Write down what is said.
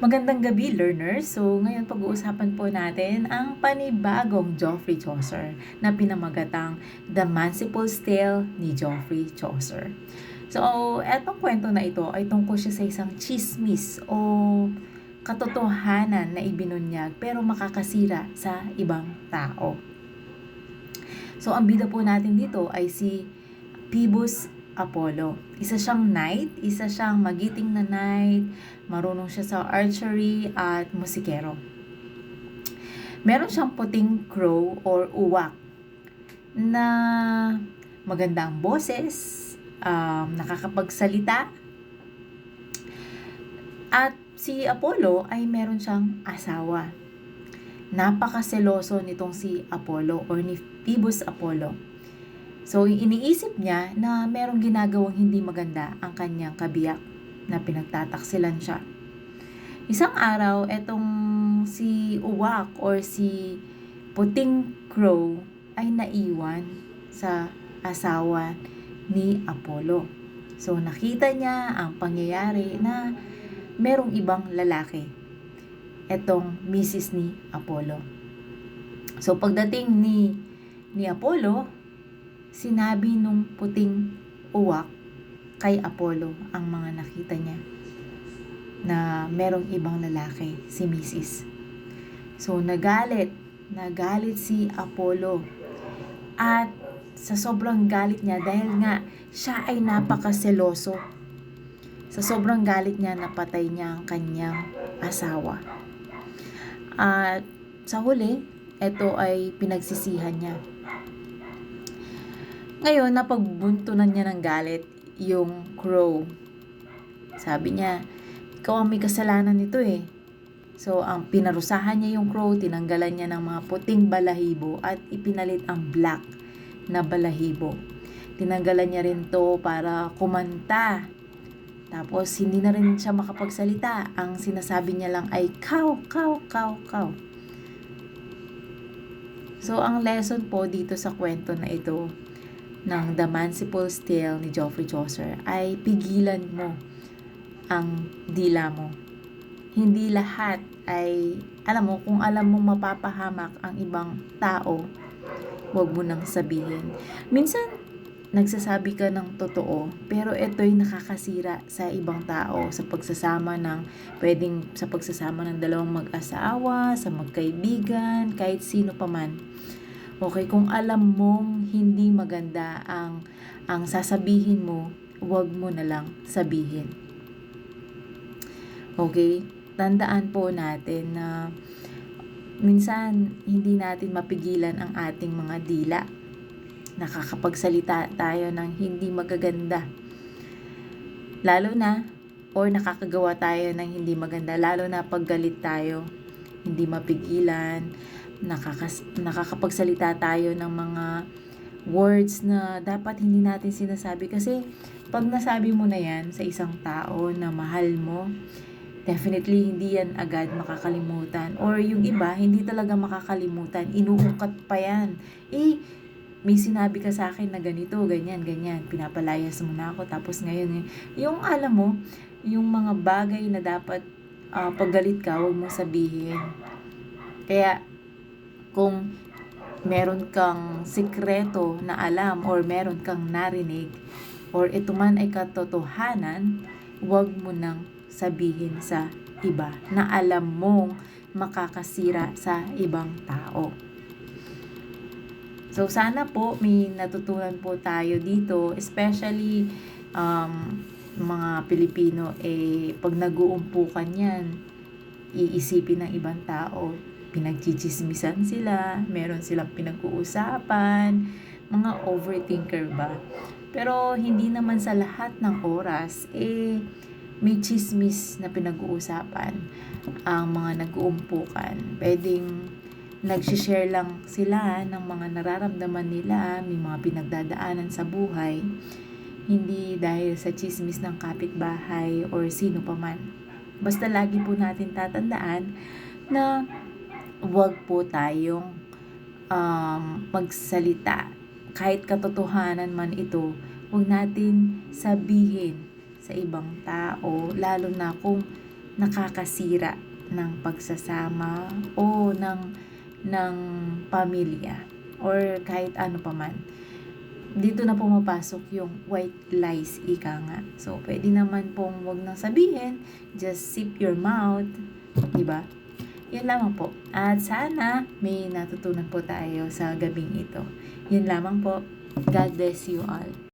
Magandang gabi, learners! So, ngayon pag-uusapan po natin ang panibagong Geoffrey Chaucer na pinamagatang The Manciple's Tale ni Geoffrey Chaucer. So, etong kwento na ito ay tungkol siya sa isang chismis o katotohanan na ibinunyag pero makakasira sa ibang tao. So, ang bida po natin dito ay si Phoebus Apollo. Isa siyang knight, isa siyang magiting na knight, marunong siya sa archery at musikero. Meron siyang puting crow or uwak na magandang boses, nakakapagsalita, at si Apollo ay meron siyang asawa. Napakaseloso nitong si Apollo or ni Phoebus Apollo. So, iniisip niya na merong ginagawang hindi maganda ang kanyang kabiyak na pinagtataksilan siya. Isang araw, etong si uwak or si puting crow ay naiwan sa asawa ni Apollo. So, nakita niya ang pangyayari na merong ibang lalaki. Etong misis ni Apollo. So, pagdating ni Apollo, sinabi nung puting uwak kay Apollo ang mga nakita niya na merong ibang lalaki, si Mrs. So, nagalit si Apollo. At sa sobrang galit niya, dahil nga siya ay napakaseloso, sa sobrang galit niya, napatay niya ang kanyang asawa. At sa huli, ito ay pinagsisihan niya. Ngayon, napagbuntunan niya ng galit yung crow. Sabi niya, ikaw ang may kasalanan nito eh. So, ang pinarusahan niya yung crow, tinanggalan niya ng mga puting balahibo at ipinalit ang black na balahibo. Tinanggalan niya rin to para kumanta. Tapos, hindi na rin siya makapagsalita. Ang sinasabi niya lang ay, cow, cow, cow, cow. So, ang lesson po dito sa kwento na ito ng The Manciple's Tale ni Geoffrey Chaucer ay pigilan mo ang dila mo. Hindi lahat ay, kung alam mo mapapahamak ang ibang tao, huwag mo nang sabihin. Minsan, nagsasabi ka ng totoo, pero ito'y nakakasira sa ibang tao sa pagsasama ng dalawang mag-asawa, sa magkaibigan, kahit sino paman. Okay, kung alam mong hindi maganda ang sasabihin mo, huwag mo na lang sabihin. Okay? Tandaan po natin na minsan hindi natin mapigilan ang ating mga dila. Nakakapagsalita tayo ng hindi magaganda. Lalo na, or nakakagawa tayo ng hindi maganda, lalo na pag galit tayo, hindi mapigilan. Nakakapagsalita tayo ng mga words na dapat hindi natin sinasabi. Kasi pag nasabi mo na yan sa isang tao na mahal mo, definitely hindi yan agad makakalimutan. Or yung iba, hindi talaga makakalimutan. Inuungkat pa yan. May sinabi ka sa akin na ganito, ganyan, ganyan. Pinapalayas mo na ako. Tapos ngayon, yung alam mo, yung mga bagay na dapat paggalit ka, huwag mong sabihin. Kaya, kung meron kang sikreto na alam or meron kang narinig or ito man ay katotohanan, huwag mo nang sabihin sa iba na alam mong makakasira sa ibang tao. So, sana po may natutunan po tayo dito, especially mga Pilipino, pag nag-uumpukan yan, iisipin ng ibang tao, pinagchichismisan sila, meron silang pinag-uusapan, mga overthinker ba. Pero hindi naman sa lahat ng oras, may chismis na pinag-uusapan ang mga nag-uumpukan. Pwedeng nagsishare lang sila ng mga nararamdaman nila, may mga pinagdadaanan sa buhay, hindi dahil sa chismis ng kapitbahay or sino paman. Basta lagi po natin tatandaan na huwag po tayong magsalita. Kahit katotohanan man ito, huwag natin sabihin sa ibang tao, lalo na kung nakakasira ng pagsasama o ng pamilya or kahit ano paman. Dito na pumapasok yung white lies, ika nga. So, pwede naman pong wag nang sabihin, just zip your mouth, di ba? Yun lamang po. At sana may natutunan po tayo sa gabing ito. Yun lamang po. God bless you all.